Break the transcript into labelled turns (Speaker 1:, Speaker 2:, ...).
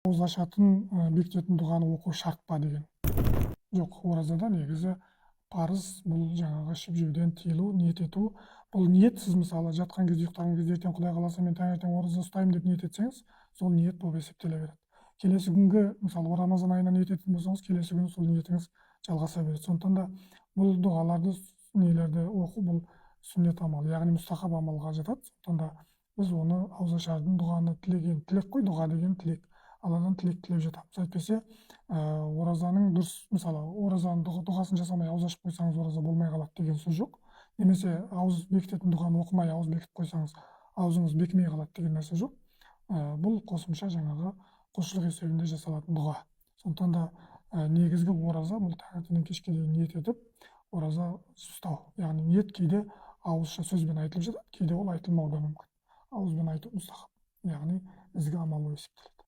Speaker 1: ауыз ашатын, бекітетін дұғаны оқу шарт па деген. Жоқ, оразада негізі парыз бұл жаңағы ішіп жеуден тыйылу, ниет ету. Бұл ниет, сіз мысалы жатқан кезде, ұйықтаған кезде ертең Құдай қаласа мен таңертең ораза ұстаймын деп ниет етсеңіз, сол ниет болып есептеле береді. Келесі күнгі, мысалы Рамазан айына ниет ететін болсаңыз, келесі күні сол ниетіңіз жалғаса береді. Сондықтан да бұл дұғаларды, нелерді оқу бұл сүннет амал, яғни мұстахаб амалға жатады. Сондықтан да біз оны ауызашардың дұғаны тілеген, тілек қой, дұға деген тілек, алладан тілек тілеп жатамыз. Әйтпесе оразаның дұрыс, мысалы оразаның дұғасын жасамай ауыз ашып қойсаңыз ораза болмай қалады деген сөз жоқ. Немесе ауыз бекітетін дұғаны оқымай ауыз бекітіп қойсаңыз аузыңыз бекімей қалады деген нәрсе жоқ. Бұл қосымша жаңағы құлшылық есебінде жасалатын дұға. Сондықтан да негізгі ораза бұл таңертеңнен кешке дейін ниет етіп ораза ұстау. Яғни ниет кейде ауызша сөзбен айтылып жатады, кейде ол айтылмауы да мүмкін. Ауызбен айту мұстахаб, яғни ізгі амал болып есептеледі.